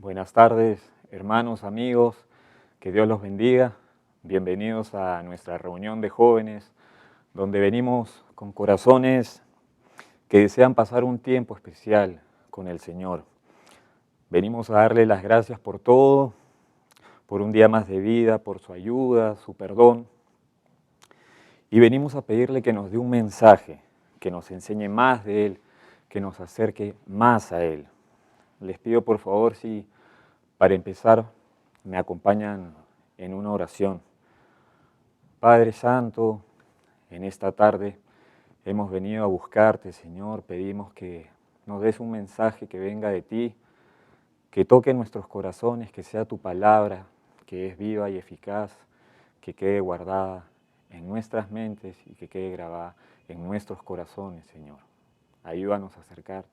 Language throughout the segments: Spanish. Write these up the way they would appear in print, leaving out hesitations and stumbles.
Buenas tardes, hermanos, amigos, que Dios los bendiga. Bienvenidos a nuestra reunión de jóvenes, donde venimos con corazones que desean pasar un tiempo especial con el Señor. Venimos a darle las gracias por todo, por un día más de vida, por su ayuda, su perdón. Y venimos a pedirle que nos dé un mensaje, que nos enseñe más de Él, que nos acerque más a Él. Les pido por favor si para empezar me acompañan en una oración. Padre Santo, en esta tarde hemos venido a buscarte, Señor. Pedimos que nos des un mensaje que venga de ti, que toque nuestros corazones, que sea tu palabra, que es viva y eficaz, que quede guardada en nuestras mentes y que quede grabada en nuestros corazones, Señor. Ayúdanos a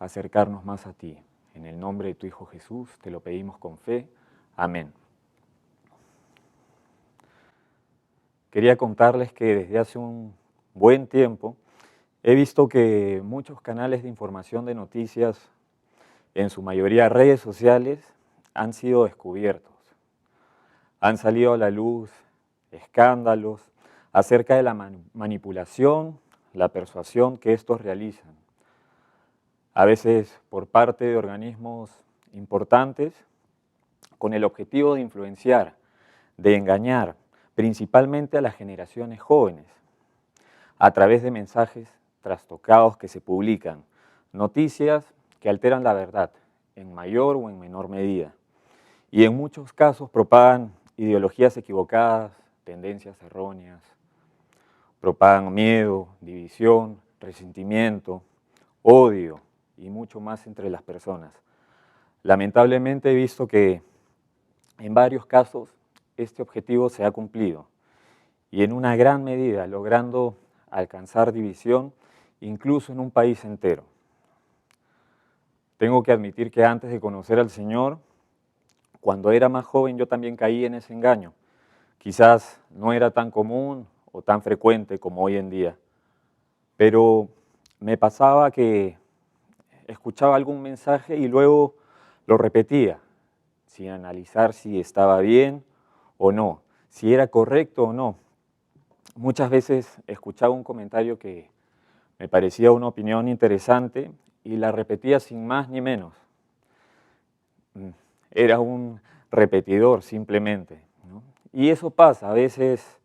acercarnos más a ti. En el nombre de tu Hijo Jesús te lo pedimos con fe. Amén. Quería contarles que desde hace un buen tiempo he visto que muchos canales de información de noticias, en su mayoría redes sociales, han sido descubiertos. Han salido a la luz escándalos acerca de la manipulación, la persuasión que estos realizan. A veces por parte de organismos importantes, con el objetivo de influenciar, de engañar, principalmente a las generaciones jóvenes, a través de mensajes trastocados que se publican, noticias que alteran la verdad, en mayor o en menor medida, y en muchos casos propagan ideologías equivocadas, tendencias erróneas, propagan miedo, división, resentimiento, odio y mucho más entre las personas. Lamentablemente he visto que en varios casos este objetivo se ha cumplido y en una gran medida logrando alcanzar división incluso en un país entero. Tengo que admitir que antes de conocer al Señor, cuando era más joven yo también caí en ese engaño. Quizás no era tan común o tan frecuente como hoy en día, pero me pasaba que escuchaba algún mensaje y luego lo repetía, sin analizar si estaba bien o no, si era correcto o no. Muchas veces escuchaba un comentario que me parecía una opinión interesante y la repetía sin más ni menos. Era un repetidor simplemente, ¿no? Y eso pasa, a veces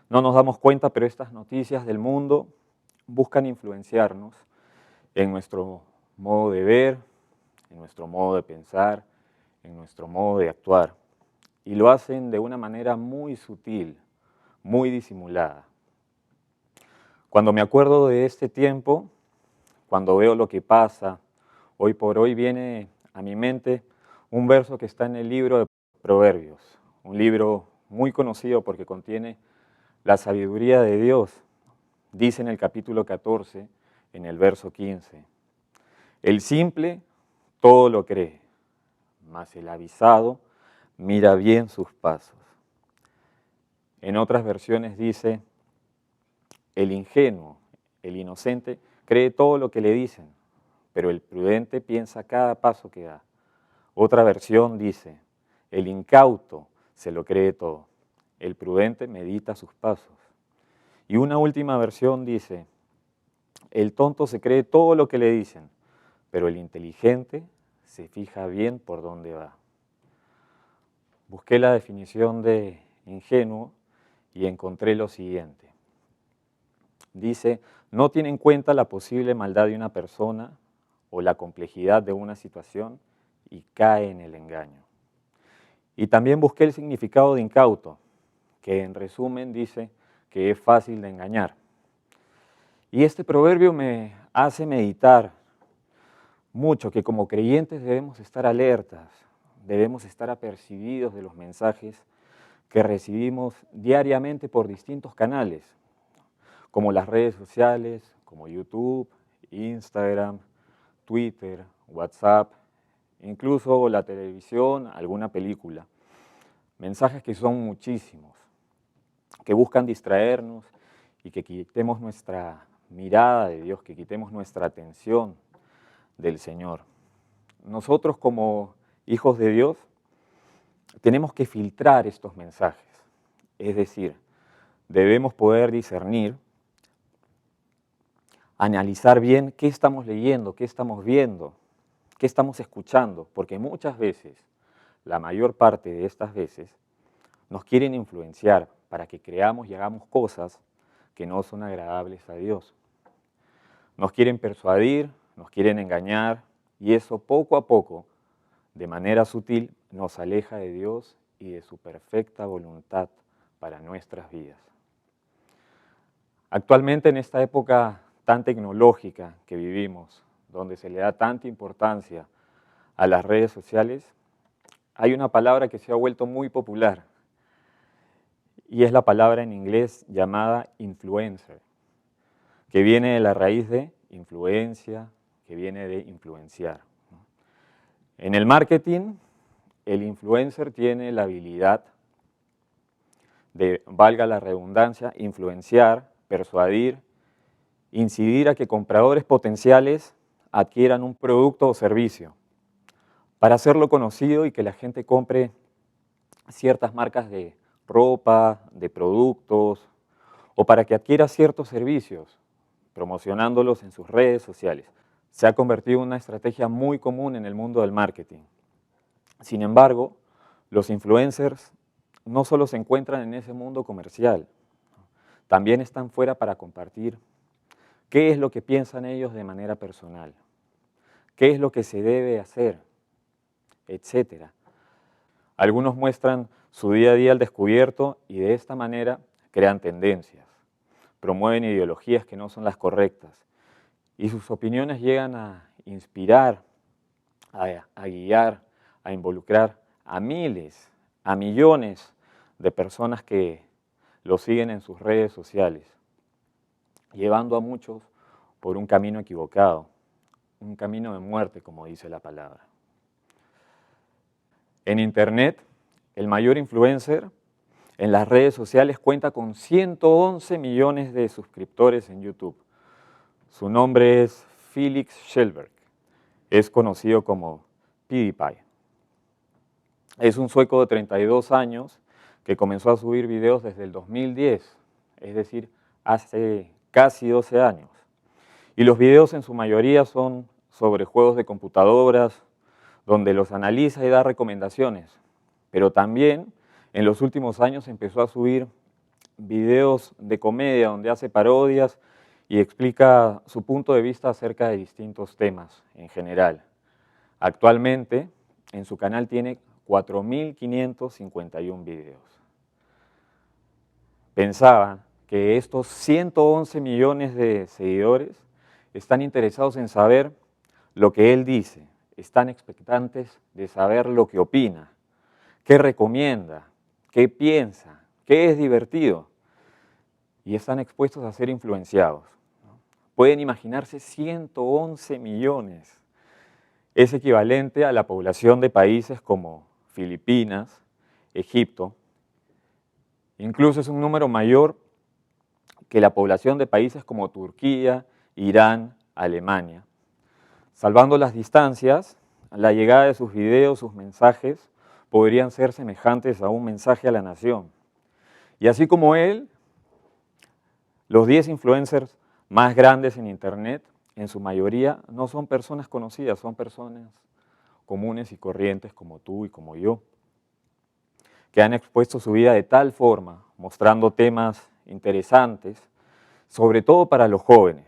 no nos damos cuenta, pero estas noticias del mundo buscan influenciarnos en nuestro modo de ver, en nuestro modo de pensar, en nuestro modo de actuar. Y lo hacen de una manera muy sutil, muy disimulada. Cuando me acuerdo de este tiempo, cuando veo lo que pasa, hoy por hoy viene a mi mente un verso que está en el libro de Proverbios, un libro muy conocido porque contiene la sabiduría de Dios. Dice en el capítulo 14, en el verso 15, el simple todo lo cree, mas el avisado mira bien sus pasos. En otras versiones dice, el ingenuo, el inocente, cree todo lo que le dicen, pero el prudente piensa cada paso que da. Otra versión dice, el incauto se lo cree todo, el prudente medita sus pasos. Y una última versión dice, el tonto se cree todo lo que le dicen, pero el inteligente se fija bien por dónde va. Busqué la definición de ingenuo y encontré lo siguiente. Dice, no tiene en cuenta la posible maldad de una persona o la complejidad de una situación y cae en el engaño. Y también busqué el significado de incauto, que en resumen dice que es fácil de engañar. Y este proverbio me hace meditar mucho que como creyentes debemos estar alertas, debemos estar apercibidos de los mensajes que recibimos diariamente por distintos canales, como las redes sociales, como YouTube, Instagram, Twitter, WhatsApp, incluso la televisión, alguna película. Mensajes que son muchísimos, que buscan distraernos y que quitemos nuestra mirada de Dios, que quitemos nuestra atención del Señor. Nosotros como hijos de Dios, tenemos que filtrar estos mensajes. Es decir, debemos poder discernir, analizar bien qué estamos leyendo, qué estamos viendo, qué estamos escuchando, porque muchas veces, la mayor parte de estas veces, nos quieren influenciar para que creamos y hagamos cosas que no son agradables a Dios. Nos quieren persuadir, nos quieren engañar, y eso poco a poco, de manera sutil, nos aleja de Dios y de su perfecta voluntad para nuestras vidas. Actualmente, en esta época tan tecnológica que vivimos, donde se le da tanta importancia a las redes sociales, hay una palabra que se ha vuelto muy popular, y es la palabra en inglés llamada influencer, que viene de la raíz de influencia, que viene de influenciar. En el marketing, el influencer tiene la habilidad de, valga la redundancia, influenciar, persuadir, incidir a que compradores potenciales adquieran un producto o servicio para hacerlo conocido y que la gente compre ciertas marcas de ropa, de productos, o para que adquiera ciertos servicios, promocionándolos en sus redes sociales. Se ha convertido en una estrategia muy común en el mundo del marketing. Sin embargo, los influencers no solo se encuentran en ese mundo comercial, también están fuera para compartir qué es lo que piensan ellos de manera personal, qué es lo que se debe hacer, etcétera. Algunos muestran su día a día al descubierto y de esta manera crean tendencias, promueven ideologías que no son las correctas y sus opiniones llegan a inspirar, a guiar, a involucrar a miles, a millones de personas que lo siguen en sus redes sociales, llevando a muchos por un camino equivocado, un camino de muerte, como dice la palabra. En Internet, el mayor influencer en las redes sociales cuenta con 111 millones de suscriptores en YouTube. Su nombre es Felix Schellberg. Es conocido como PewDiePie. Es un sueco de 32 años que comenzó a subir videos desde el 2010, es decir, hace casi 12 años. Y los videos en su mayoría son sobre juegos de computadoras, donde los analiza y da recomendaciones. Pero también en los últimos años empezó a subir videos de comedia, donde hace parodias y explica su punto de vista acerca de distintos temas en general. Actualmente, en su canal tiene 4.551 videos. Pensaba que estos 111 millones de seguidores están interesados en saber lo que él dice, están expectantes de saber lo que opina, qué recomienda, qué piensa, qué es divertido, y están expuestos a ser influenciados. Pueden imaginarse 111 millones. Es equivalente a la población de países como Filipinas, Egipto. Incluso es un número mayor que la población de países como Turquía, Irán, Alemania. Salvando las distancias, la llegada de sus videos, sus mensajes, podrían ser semejantes a un mensaje a la nación. Y así como él, los 10 influencers más grandes en Internet, en su mayoría, no son personas conocidas, son personas comunes y corrientes como tú y como yo, que han expuesto su vida de tal forma, mostrando temas interesantes, sobre todo para los jóvenes,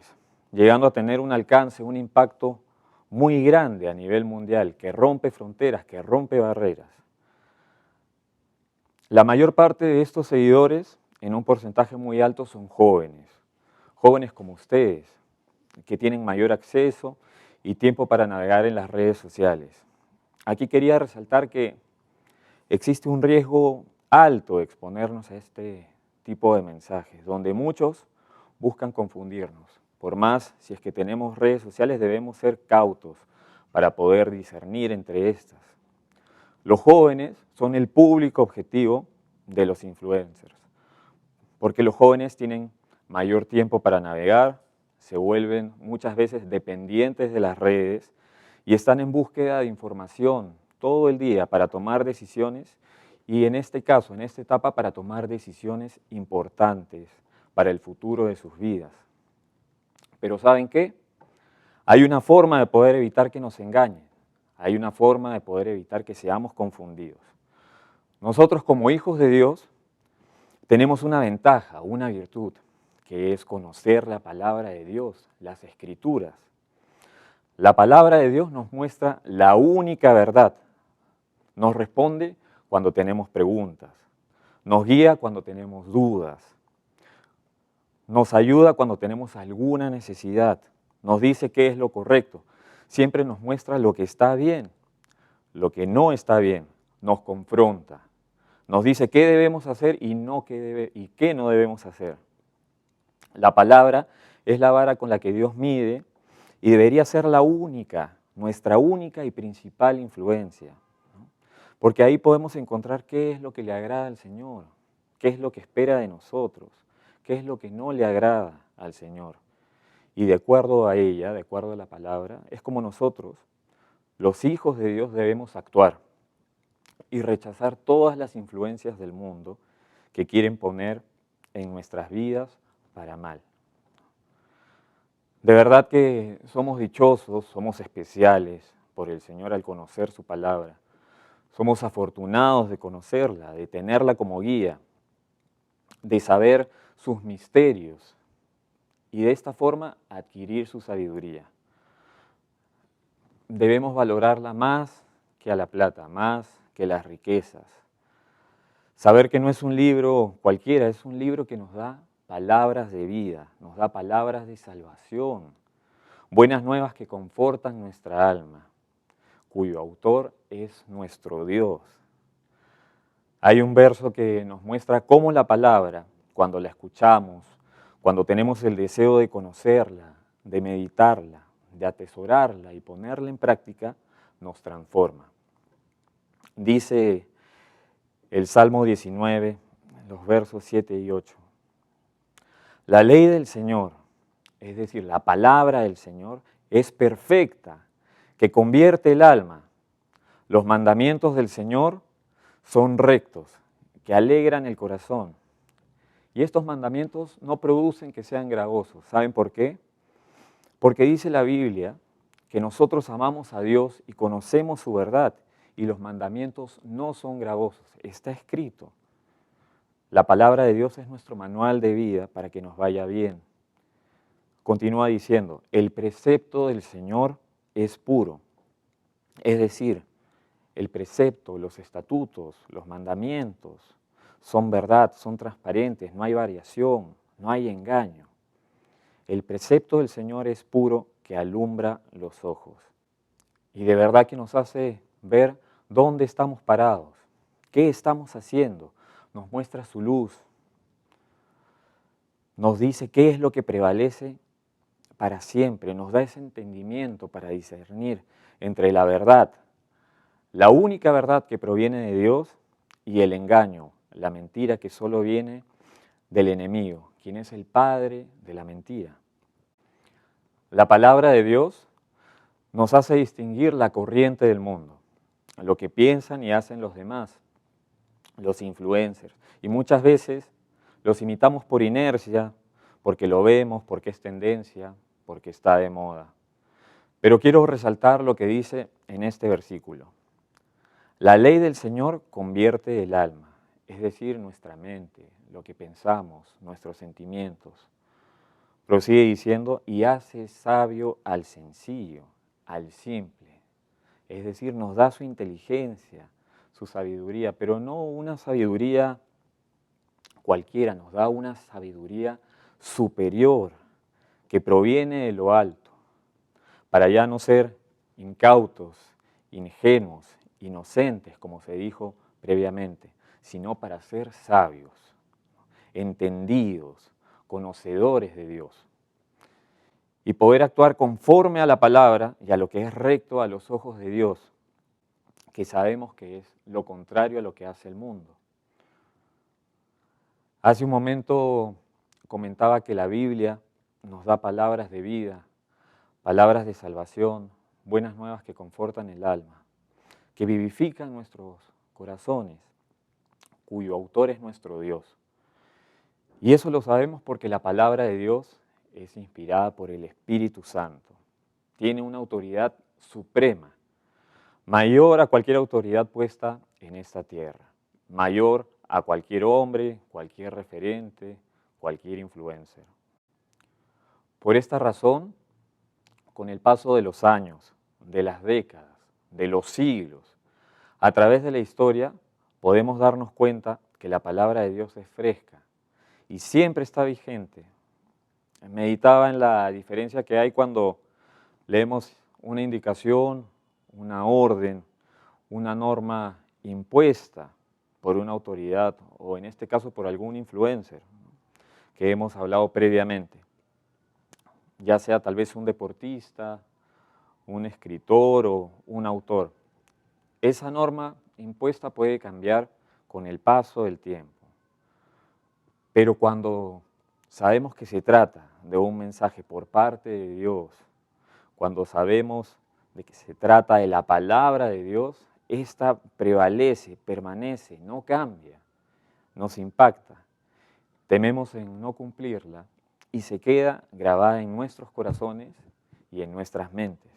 llegando a tener un alcance, un impacto muy grande a nivel mundial, que rompe fronteras, que rompe barreras. La mayor parte de estos seguidores, en un porcentaje muy alto, son jóvenes, jóvenes como ustedes, que tienen mayor acceso y tiempo para navegar en las redes sociales. Aquí quería resaltar que existe un riesgo alto de exponernos a este tipo de mensajes, donde muchos buscan confundirnos. Por más, si es que tenemos redes sociales, debemos ser cautos para poder discernir entre estas. Los jóvenes son el público objetivo de los influencers, porque los jóvenes tienen mayor tiempo para navegar, se vuelven muchas veces dependientes de las redes y están en búsqueda de información, todo el día para tomar decisiones y en este caso, en esta etapa, para tomar decisiones importantes para el futuro de sus vidas. Pero ¿saben qué? Hay una forma de poder evitar que nos engañen. Hay una forma de poder evitar que seamos confundidos. Nosotros como hijos de Dios tenemos una ventaja, una virtud, que es conocer la palabra de Dios, las Escrituras. La palabra de Dios nos muestra la única verdad. Nos responde cuando tenemos preguntas. Nos guía cuando tenemos dudas. Nos ayuda cuando tenemos alguna necesidad. Nos dice qué es lo correcto. Siempre nos muestra lo que está bien, lo que no está bien. Nos confronta. Nos dice qué debemos hacer y qué no debemos hacer. La palabra es la vara con la que Dios mide y debería ser la única, nuestra única y principal influencia, ¿no? Porque ahí podemos encontrar qué es lo que le agrada al Señor, qué es lo que espera de nosotros, qué es lo que no le agrada al Señor. Y de acuerdo a ella, de acuerdo a la palabra, es como nosotros, los hijos de Dios, debemos actuar y rechazar todas las influencias del mundo que quieren poner en nuestras vidas para mal. De verdad que somos dichosos, somos especiales por el Señor al conocer su palabra. Somos afortunados de conocerla, de tenerla como guía, de saber sus misterios y de esta forma adquirir su sabiduría. Debemos valorarla más que a la plata, más que las riquezas. Saber que no es un libro cualquiera, es un libro que nos da palabras de vida, nos da palabras de salvación, buenas nuevas que confortan nuestra alma, cuyo autor es nuestro Dios. Hay un verso que nos muestra cómo la palabra, cuando la escuchamos, cuando tenemos el deseo de conocerla, de meditarla, de atesorarla y ponerla en práctica, nos transforma. Dice el Salmo 19, los versos 7 y 8. La ley del Señor, es decir, la palabra del Señor, es perfecta, que convierte el alma. Los mandamientos del Señor son rectos, que alegran el corazón. Y estos mandamientos no producen que sean gravosos. ¿Saben por qué? Porque dice la Biblia que nosotros amamos a Dios y conocemos su verdad, y los mandamientos no son gravosos. Está escrito. La palabra de Dios es nuestro manual de vida para que nos vaya bien. Continúa diciendo, el precepto del Señor es puro. Es decir, el precepto, los estatutos, los mandamientos son verdad, son transparentes, no hay variación, no hay engaño. El precepto del Señor es puro, que alumbra los ojos. Y de verdad que nos hace ver dónde estamos parados, qué estamos haciendo. Nos muestra su luz, nos dice qué es lo que prevalece para siempre, nos da ese entendimiento para discernir entre la verdad, la única verdad que proviene de Dios, y el engaño, la mentira que solo viene del enemigo, quien es el padre de la mentira. La palabra de Dios nos hace distinguir la corriente del mundo, lo que piensan y hacen los demás, los influencers. Y muchas veces los imitamos por inercia, porque lo vemos, porque es tendencia, porque está de moda. Pero quiero resaltar lo que dice en este versículo. La ley del Señor convierte el alma, es decir, nuestra mente, lo que pensamos, nuestros sentimientos. Prosigue diciendo, y hace sabio al sencillo, al simple. Es decir, nos da su inteligencia, su sabiduría, pero no una sabiduría cualquiera, nos da una sabiduría superior que proviene de lo alto, para ya no ser incautos, ingenuos, inocentes, como se dijo previamente, sino para ser sabios, entendidos, conocedores de Dios, y poder actuar conforme a la palabra y a lo que es recto a los ojos de Dios, que sabemos que es lo contrario a lo que hace el mundo. Hace un momento comentaba que la Biblia nos da palabras de vida, palabras de salvación, buenas nuevas que confortan el alma, que vivifican nuestros corazones, cuyo autor es nuestro Dios. Y eso lo sabemos porque la palabra de Dios es inspirada por el Espíritu Santo. Tiene una autoridad suprema, mayor a cualquier autoridad puesta en esta tierra, mayor a cualquier hombre, cualquier referente, cualquier influencer. Por esta razón, con el paso de los años, de las décadas, de los siglos, a través de la historia, podemos darnos cuenta que la palabra de Dios es fresca y siempre está vigente. Meditaba en la diferencia que hay cuando leemos una indicación, una orden, una norma impuesta por una autoridad o en este caso por algún influencer que hemos hablado previamente, ya sea tal vez un deportista, un escritor o un autor. Esa norma impuesta puede cambiar con el paso del tiempo, pero cuando sabemos que se trata de un mensaje por parte de Dios, cuando sabemos de que se trata de la palabra de Dios, esta prevalece, permanece, no cambia, nos impacta. Tememos en no cumplirla y se queda grabada en nuestros corazones y en nuestras mentes,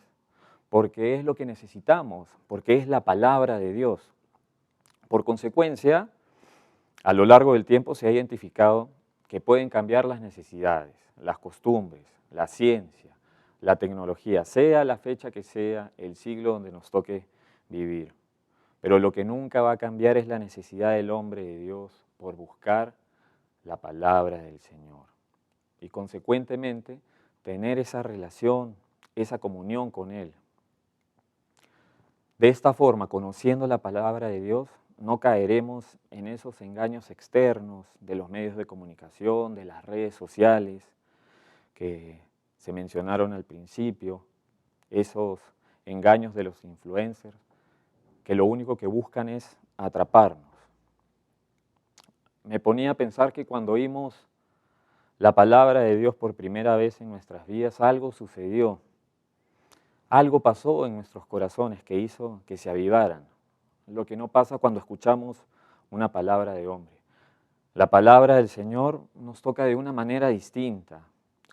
porque es lo que necesitamos, porque es la palabra de Dios. Por consecuencia, a lo largo del tiempo se ha identificado que pueden cambiar las necesidades, las costumbres, la ciencia, la tecnología, sea la fecha que sea, el siglo donde nos toque vivir. Pero lo que nunca va a cambiar es la necesidad del hombre de Dios por buscar la palabra del Señor. Y consecuentemente, tener esa relación, esa comunión con Él. De esta forma, conociendo la palabra de Dios, no caeremos en esos engaños externos de los medios de comunicación, de las redes sociales que se mencionaron al principio, esos engaños de los influencers, que lo único que buscan es atraparnos. Me ponía a pensar que cuando oímos la palabra de Dios por primera vez en nuestras vidas, algo sucedió, algo pasó en nuestros corazones que hizo que se avivaran, lo que no pasa cuando escuchamos una palabra de hombre. La palabra del Señor nos toca de una manera distinta,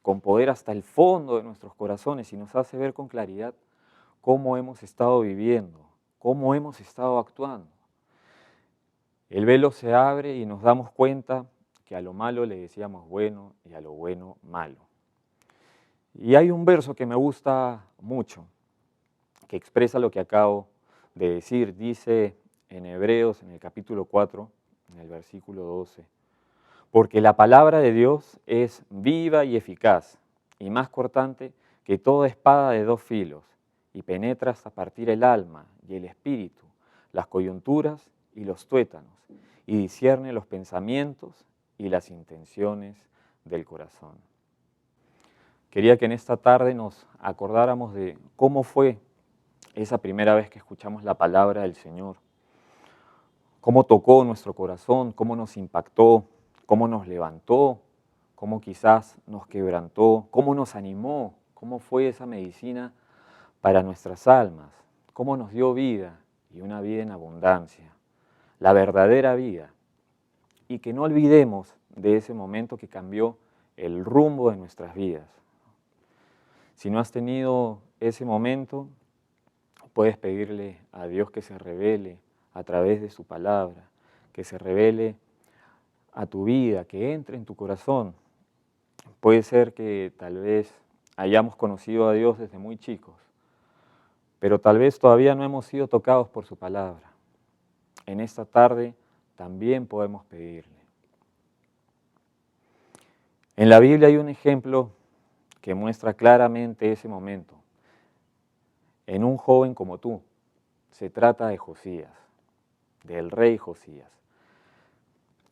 con poder hasta el fondo de nuestros corazones y nos hace ver con claridad cómo hemos estado viviendo, cómo hemos estado actuando. El velo se abre y nos damos cuenta que a lo malo le decíamos bueno y a lo bueno malo. Y hay un verso que me gusta mucho, que expresa lo que acabo de decir. Dice en Hebreos, en el capítulo 4, en el versículo 12, porque la palabra de Dios es viva y eficaz, y más cortante que toda espada de dos filos, y penetra hasta partir el alma y el espíritu, las coyunturas y los tuétanos, y discierne los pensamientos y las intenciones del corazón. Quería que en esta tarde nos acordáramos de cómo fue esa primera vez que escuchamos la palabra del Señor, cómo tocó nuestro corazón, cómo nos impactó, cómo nos levantó, cómo quizás nos quebrantó, cómo nos animó, cómo fue esa medicina para nuestras almas, cómo nos dio vida y una vida en abundancia, la verdadera vida. Y que no olvidemos de ese momento que cambió el rumbo de nuestras vidas. Si no has tenido ese momento, puedes pedirle a Dios que se revele a través de su palabra, que se revele a tu vida, que entre en tu corazón. Puede ser que tal vez hayamos conocido a Dios desde muy chicos, pero tal vez todavía no hemos sido tocados por su palabra. En esta tarde también podemos pedirle. En la Biblia hay un ejemplo que muestra claramente ese momento. En un joven como tú, se trata de Josías, del rey Josías.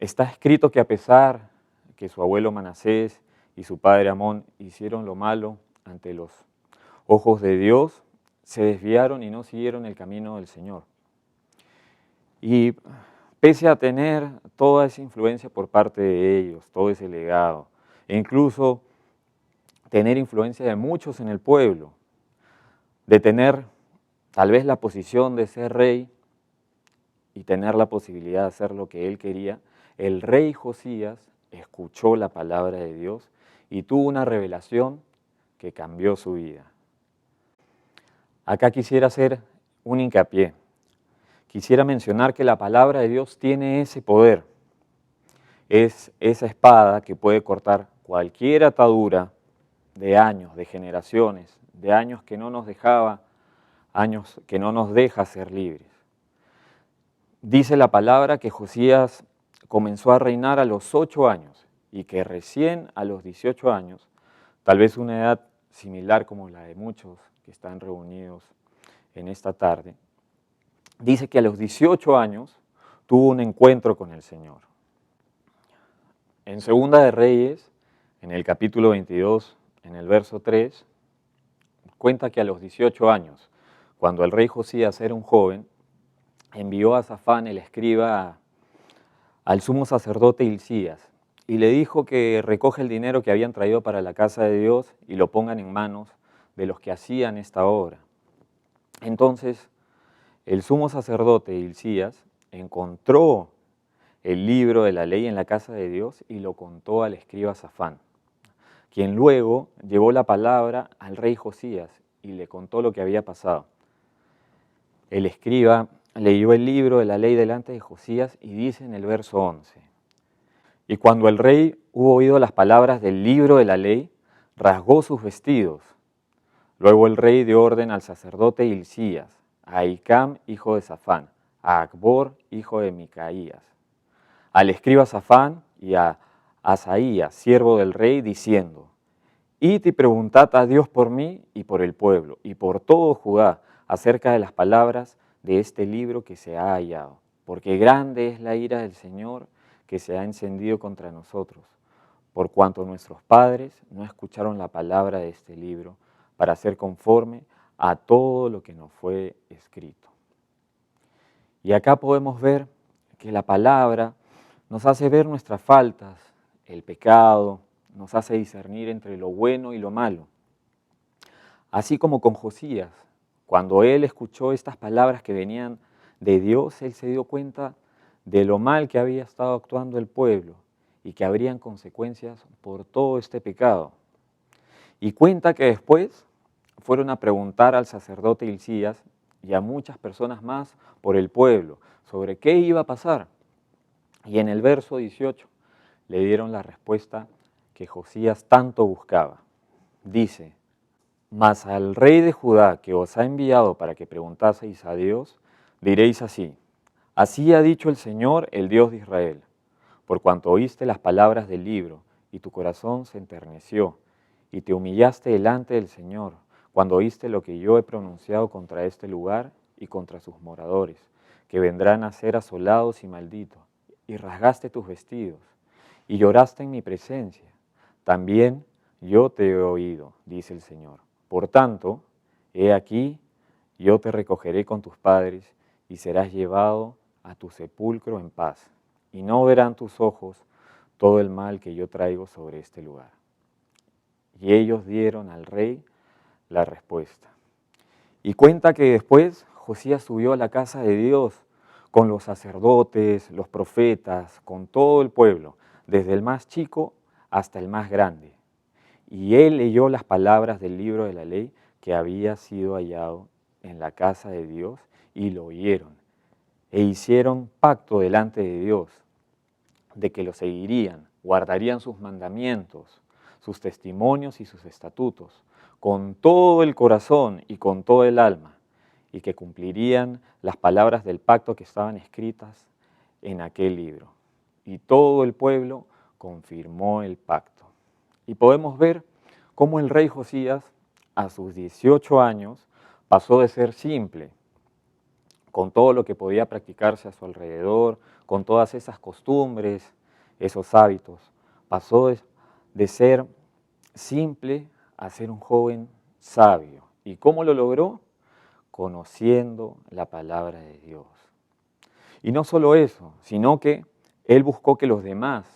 Está escrito que a pesar que su abuelo Manasés y su padre Amón hicieron lo malo ante los ojos de Dios, se desviaron y no siguieron el camino del Señor. Y pese a tener toda esa influencia por parte de ellos, todo ese legado, e incluso tener influencia de muchos en el pueblo, de tener tal vez la posición de ser rey y tener la posibilidad de hacer lo que él quería, el rey Josías escuchó la palabra de Dios y tuvo una revelación que cambió su vida. Acá quisiera hacer un hincapié. Quisiera mencionar que la palabra de Dios tiene ese poder. Es esa espada que puede cortar cualquier atadura de años, de generaciones, de años que no nos dejaba, años que no nos deja ser libres. Dice la palabra que Josías comenzó a reinar a los 8 años y que recién a los 18 años, tal vez una edad similar como la de muchos que están reunidos en esta tarde, dice que a los 18 años tuvo un encuentro con el Señor. En Segunda de Reyes, en el capítulo 22, en el verso 3, cuenta que a los 18 años, cuando el rey Josías era un joven, envió a Safán, el escriba, al sumo sacerdote Hilcías, y le dijo que recoge el dinero que habían traído para la casa de Dios y lo pongan en manos de los que hacían esta obra. Entonces, el sumo sacerdote Hilcías encontró el libro de la ley en la casa de Dios y lo contó al escriba Safán, quien luego llevó la palabra al rey Josías y le contó lo que había pasado. El escriba leyó el libro de la ley delante de Josías y dice en el verso 11, y cuando el rey hubo oído las palabras del libro de la ley, rasgó sus vestidos. Luego el rey dio orden al sacerdote Hilcías, a Ahicam, hijo de Safán, a Acbor, hijo de Micaías, al escriba Safán y a Asaías, siervo del rey, diciendo, id y preguntad a Dios por mí y por el pueblo, y por todo Judá, acerca de las palabras de este libro que se ha hallado, porque grande es la ira del Señor que se ha encendido contra nosotros, por cuanto nuestros padres no escucharon la palabra de este libro, para ser conforme a todo lo que nos fue escrito. Y acá podemos ver que la palabra nos hace ver nuestras faltas, el pecado, nos hace discernir entre lo bueno y lo malo. Así como con Josías, cuando él escuchó estas palabras que venían de Dios, él se dio cuenta de lo mal que había estado actuando el pueblo y que habrían consecuencias por todo este pecado. Y cuenta que después fueron a preguntar al sacerdote Hilcías y a muchas personas más por el pueblo sobre qué iba a pasar. Y en el verso 18 le dieron la respuesta que Josías tanto buscaba. Dice, mas al rey de Judá que os ha enviado para que preguntaseis a Dios, diréis así, así ha dicho el Señor, el Dios de Israel, por cuanto oíste las palabras del libro y tu corazón se enterneció y te humillaste delante del Señor, cuando oíste lo que yo he pronunciado contra este lugar y contra sus moradores, que vendrán a ser asolados y malditos, y rasgaste tus vestidos, y lloraste en mi presencia. También yo te he oído, dice el Señor. Por tanto, he aquí, yo te recogeré con tus padres, y serás llevado a tu sepulcro en paz, y no verán tus ojos todo el mal que yo traigo sobre este lugar. Y ellos dieron al rey la respuesta. Y cuenta que después Josías subió a la casa de Dios con los sacerdotes, los profetas, con todo el pueblo, desde el más chico hasta el más grande. Y él leyó las palabras del libro de la ley que había sido hallado en la casa de Dios y lo oyeron. E hicieron pacto delante de Dios de que lo seguirían, guardarían sus mandamientos, sus testimonios y sus estatutos, con todo el corazón y con todo el alma, y que cumplirían las palabras del pacto que estaban escritas en aquel libro. Y todo el pueblo confirmó el pacto. Y podemos ver cómo el rey Josías, a sus 18 años, pasó de ser simple, con todo lo que podía practicarse a su alrededor, con todas esas costumbres, esos hábitos. Pasó de ser simple a ser un joven sabio. ¿Y cómo lo logró? Conociendo la palabra de Dios. Y no solo eso, sino que él buscó que los demás,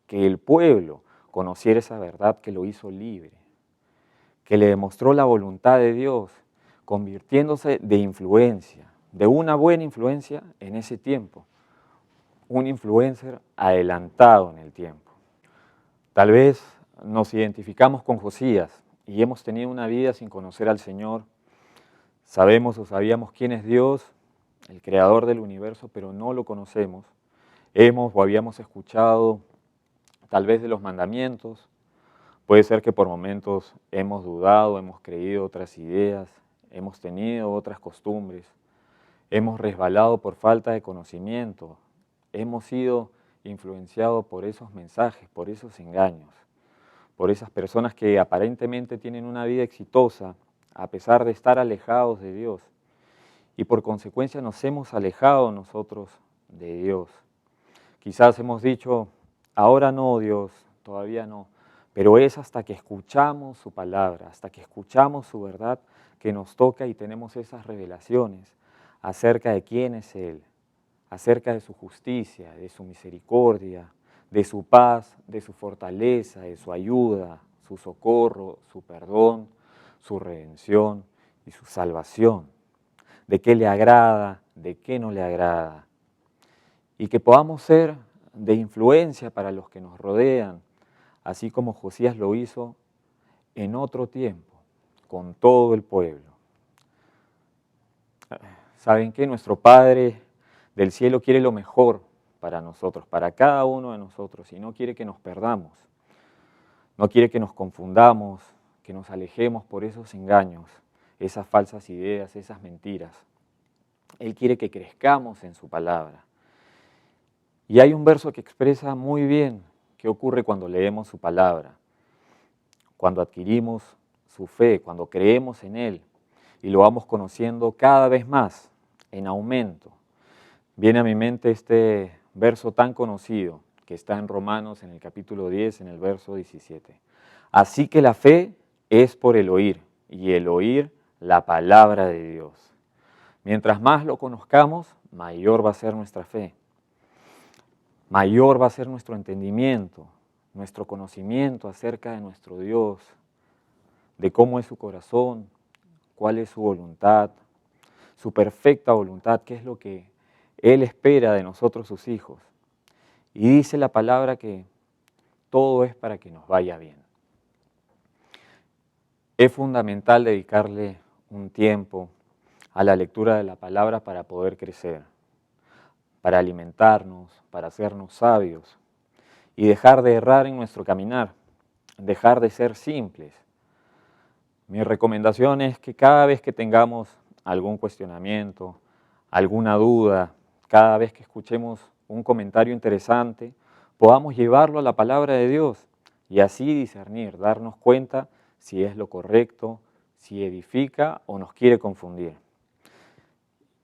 que el pueblo, conociera esa verdad que lo hizo libre, que le demostró la voluntad de Dios, convirtiéndose de influencia, de una buena influencia en ese tiempo, un influencer adelantado en el tiempo. Tal vez nos identificamos con Josías y hemos tenido una vida sin conocer al Señor. Sabemos o sabíamos quién es Dios, el creador del universo, pero no lo conocemos. Hemos o habíamos escuchado tal vez de los mandamientos. Puede ser que por momentos hemos dudado, hemos creído otras ideas, hemos tenido otras costumbres, hemos resbalado por falta de conocimiento, hemos sido influenciados por esos mensajes, por esos engaños, por esas personas que aparentemente tienen una vida exitosa a pesar de estar alejados de Dios. Y por consecuencia nos hemos alejado nosotros de Dios. Quizás hemos dicho, ahora no, Dios, todavía no. Pero es hasta que escuchamos su palabra, hasta que escuchamos su verdad, que nos toca y tenemos esas revelaciones acerca de quién es Él, acerca de su justicia, de su misericordia, de su paz, de su fortaleza, de su ayuda, su socorro, su perdón, su redención y su salvación, de qué le agrada, de qué no le agrada, y que podamos ser de influencia para los que nos rodean, así como Josías lo hizo en otro tiempo, con todo el pueblo. ¿Saben qué? Nuestro Padre del cielo quiere lo mejor para nosotros, para cada uno de nosotros, y no quiere que nos perdamos, no quiere que nos confundamos, que nos alejemos por esos engaños, esas falsas ideas, esas mentiras. Él quiere que crezcamos en su palabra. Y hay un verso que expresa muy bien qué ocurre cuando leemos su palabra, cuando adquirimos su fe, cuando creemos en Él y lo vamos conociendo cada vez más, en aumento. Viene a mi mente este verso tan conocido que está en Romanos en el capítulo 10, en el verso 17. Así que la fe es por el oír y el oír la palabra de Dios. Mientras más lo conozcamos, mayor va a ser nuestra fe. Mayor va a ser nuestro entendimiento, nuestro conocimiento acerca de nuestro Dios, de cómo es su corazón, cuál es su voluntad, su perfecta voluntad, qué es lo que Él espera de nosotros sus hijos. Y dice la palabra que todo es para que nos vaya bien. Es fundamental dedicarle un tiempo a la lectura de la palabra para poder crecer, para alimentarnos, para hacernos sabios y dejar de errar en nuestro caminar, dejar de ser simples. Mi recomendación es que cada vez que tengamos algún cuestionamiento, alguna duda, cada vez que escuchemos un comentario interesante, podamos llevarlo a la palabra de Dios y así discernir, darnos cuenta si es lo correcto, si edifica o nos quiere confundir.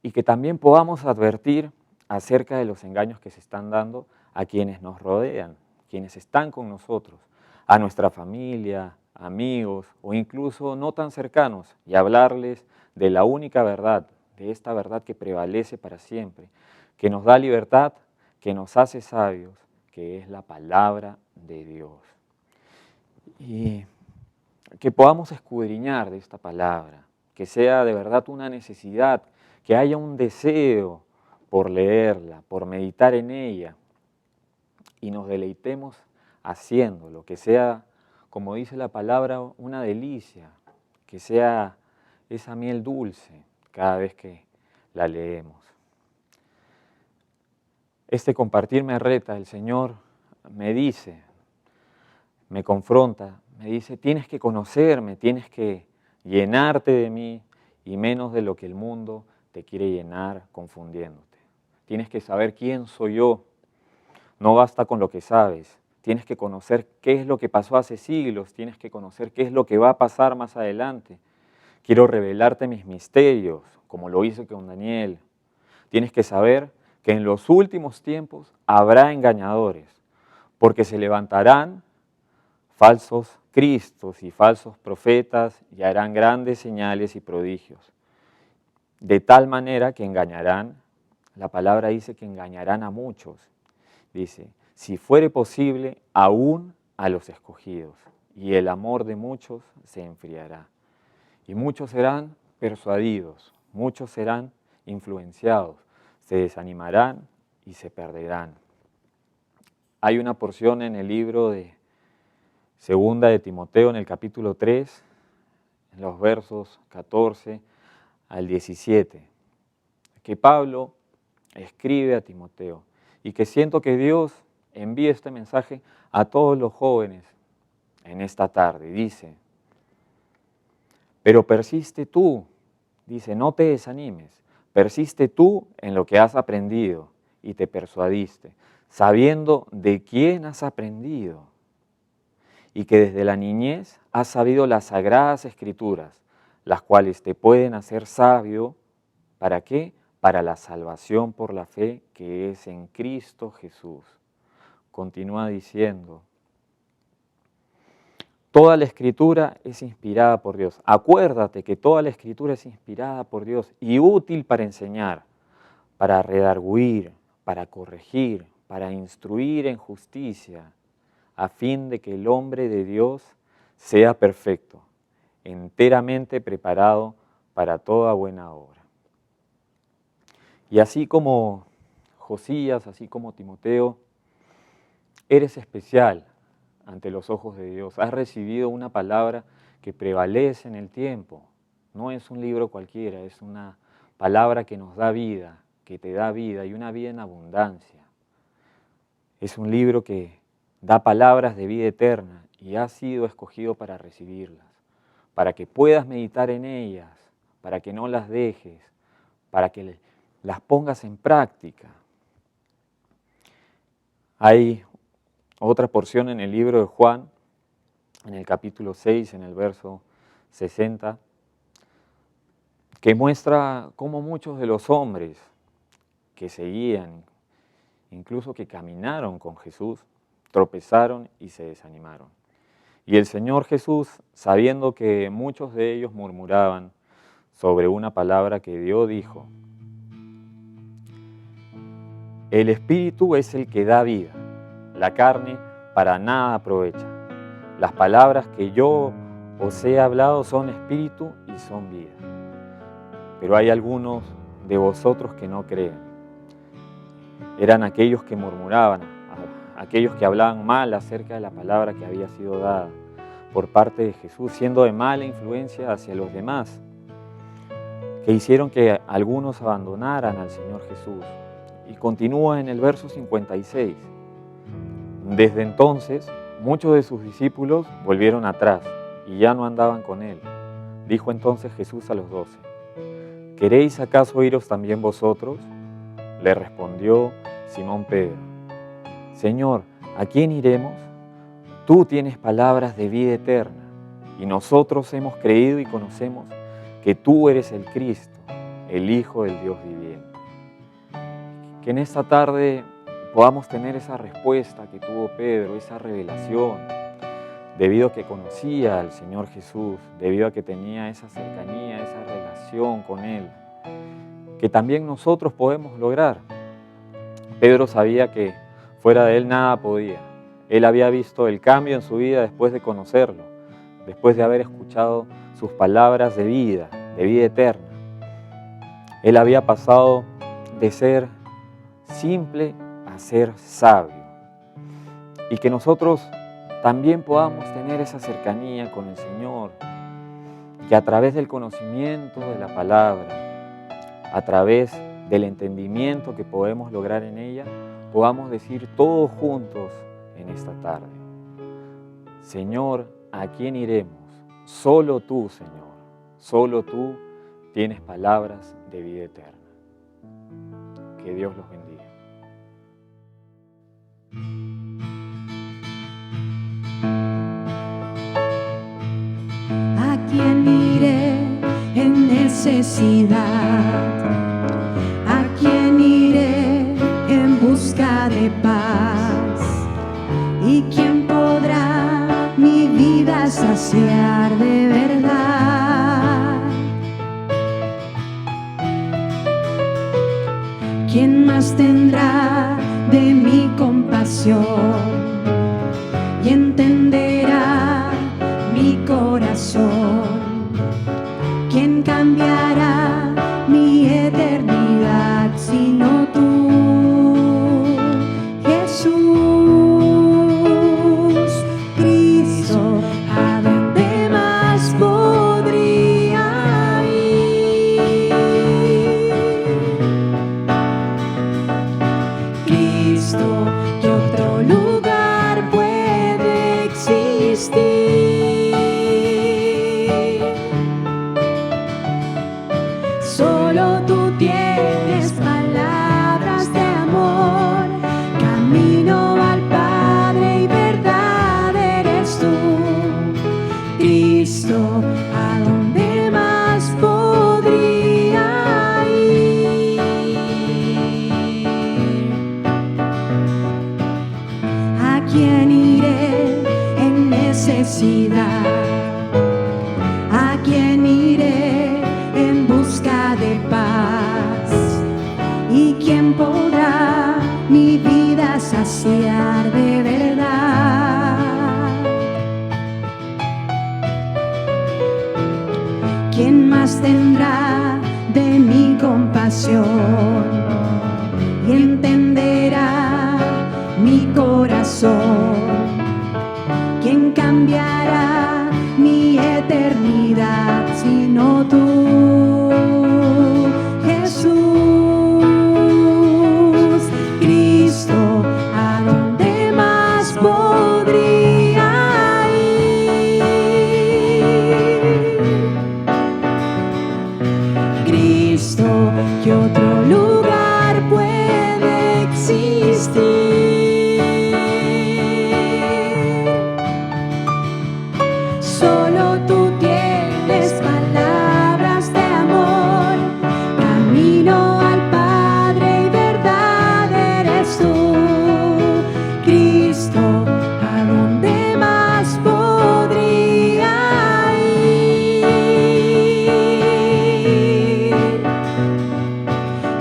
Y que también podamos advertir acerca de los engaños que se están dando a quienes nos rodean, quienes están con nosotros, a nuestra familia, amigos o incluso no tan cercanos, y hablarles de la única verdad, de esta verdad que prevalece para siempre, que nos da libertad, que nos hace sabios, que es la palabra de Dios. Y que podamos escudriñar de esta palabra, que sea de verdad una necesidad, que haya un deseo por leerla, por meditar en ella, y nos deleitemos haciéndolo, que sea, como dice la palabra, una delicia, que sea esa miel dulce cada vez que la leemos. Este compartir me reta, el Señor me dice, me confronta, me dice, tienes que conocerme, tienes que llenarte de mí y menos de lo que el mundo te quiere llenar confundiéndote. Tienes que saber quién soy yo, no basta con lo que sabes, tienes que conocer qué es lo que pasó hace siglos, tienes que conocer qué es lo que va a pasar más adelante. Quiero revelarte mis misterios, como lo hice con Daniel. Tienes que saber que en los últimos tiempos habrá engañadores, porque se levantarán falsos cristos y falsos profetas y harán grandes señales y prodigios, de tal manera que engañarán, la palabra dice que engañarán a muchos, dice, si fuere posible, aún a los escogidos, y el amor de muchos se enfriará. Y muchos serán persuadidos, muchos serán influenciados, se desanimarán y se perderán. Hay una porción en el libro de Segunda de Timoteo, en el capítulo 3, en los versos 14 al 17, que Pablo escribe a Timoteo y que siento que Dios envía este mensaje a todos los jóvenes en esta tarde. Dice: pero persiste tú, dice, no te desanimes, persiste tú en lo que has aprendido y te persuadiste, sabiendo de quién has aprendido y que desde la niñez has sabido las sagradas escrituras, las cuales te pueden hacer sabio. ¿Para qué? Para la salvación por la fe que es en Cristo Jesús. Continúa diciendo: toda la Escritura es inspirada por Dios. Acuérdate que toda la Escritura es inspirada por Dios y útil para enseñar, para redarguir, para corregir, para instruir en justicia, a fin de que el hombre de Dios sea perfecto, enteramente preparado para toda buena obra. Y así como Josías, así como Timoteo, eres especial ante los ojos de Dios. Has recibido una palabra que prevalece en el tiempo. No es un libro cualquiera, es una palabra que nos da vida, que te da vida y una vida en abundancia. Es un libro que da palabras de vida eterna y has sido escogido para recibirlas, para que puedas meditar en ellas, para que no las dejes, para que las pongas en práctica. Hay otra porción en el libro de Juan, en el capítulo 6, en el verso 60, que muestra cómo muchos de los hombres que seguían, incluso que caminaron con Jesús, tropezaron y se desanimaron. Y el Señor Jesús, sabiendo que muchos de ellos murmuraban sobre una palabra que Dios dijo: el Espíritu es el que da vida, la carne para nada aprovecha. Las palabras que yo os he hablado son espíritu y son vida. Pero hay algunos de vosotros que no creen. Eran aquellos que murmuraban, aquellos que hablaban mal acerca de la palabra que había sido dada por parte de Jesús, siendo de mala influencia hacia los demás, que hicieron que algunos abandonaran al Señor Jesús. Y continúa en el verso 56. Desde entonces, muchos de sus discípulos volvieron atrás y ya no andaban con él. Dijo entonces Jesús a los 12: ¿queréis acaso iros también vosotros? Le respondió Simón Pedro: Señor, ¿a quién iremos? Tú tienes palabras de vida eterna, y nosotros hemos creído y conocemos que tú eres el Cristo, el Hijo del Dios viviente. Que en esta tarde podamos tener esa respuesta que tuvo Pedro, esa revelación, debido a que conocía al Señor Jesús, debido a que tenía esa cercanía, esa relación con Él, que también nosotros podemos lograr. Pedro sabía que fuera de Él nada podía. Él había visto el cambio en su vida después de conocerlo, después de haber escuchado sus palabras de vida eterna. Él había pasado de ser simple a ser sabio. Y que nosotros también podamos tener esa cercanía con el Señor, que a través del conocimiento de la palabra, a través del entendimiento que podemos lograr en ella, podamos decir todos juntos en esta tarde: Señor, ¿a quién iremos? Solo tú, Señor, solo tú tienes palabras de vida eterna. Que Dios los bendiga. ¿A quién iré en necesidad? ¿A quién iré en busca de paz? ¿Y quién podrá mi vida saciar de verdad? ¿Quién más tendrá de mi compasión y entenderá mi corazón? ¿Quién cambiará cambiará mi eternidad sino tú, Jesús, Cristo? ¿A dónde más podría ir? Cristo, ¿qué otro lugar puede existir? Solo tú tienes palabras de amor, camino al Padre y verdad eres tú, Cristo. ¿A dónde más podría ir? ¿A quién iré en necesidad? ¿A quién iré en busca de paz? ¿Y quién podrá mi vida saciar de verdad? ¿Quién más tendrá de mi compasión y entenderá mi corazón? ¿Quién cambiará mi eternidad sino tú, Jesús, Cristo? ¿A dónde más podría ir? Cristo, ¿qué otro lugar puede existir? Solo tú tienes palabras de amor, camino al Padre y verdad eres tú, Cristo. ¿A dónde más podría ir?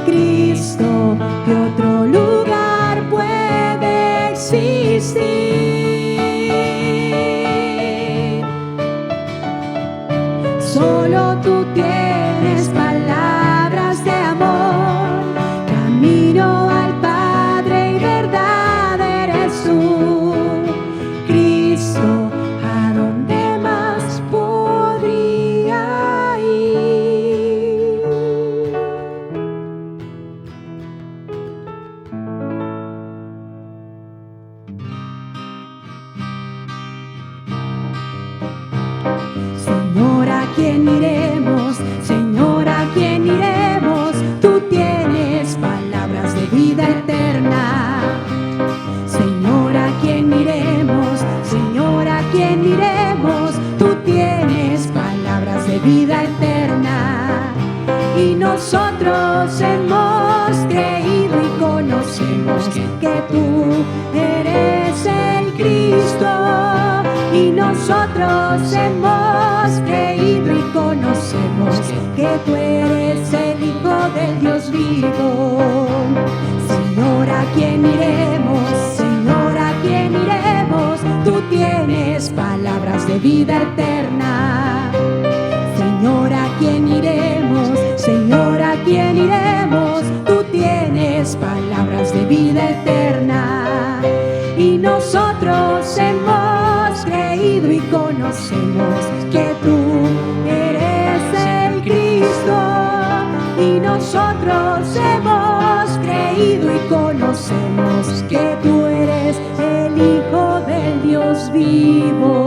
Cristo, ¿qué otro lugar puede existir? Solo tú tienes palabras de amor, camino al Padre y verdad eres tú, Cristo. ¿A dónde más podría ir? Señor, ¿a quién iremos? Señor, ¿a quién iremos? Tú tienes palabras de vida eterna. Señor, ¿a quién iremos? Señor, ¿a quién iremos? Tú tienes palabras de vida eterna. Y nosotros hemos creído y conocemos que tú eres el Cristo. Y nosotros hemos creído y conocemos que tú eres el Hijo del Dios vivo. Señor, ¿a quién iremos? Señor, ¿a quién iremos? Tú tienes palabras de vida eterna. Señor, ¿a quién iremos? Señor, ¿a quién iremos? Tú tienes palabras de vida eterna. Y nosotros hemos creído y conocemos que tú eres el Cristo. Y nosotros hemos creído y conocemos que tú eres el Hijo del Dios vivo.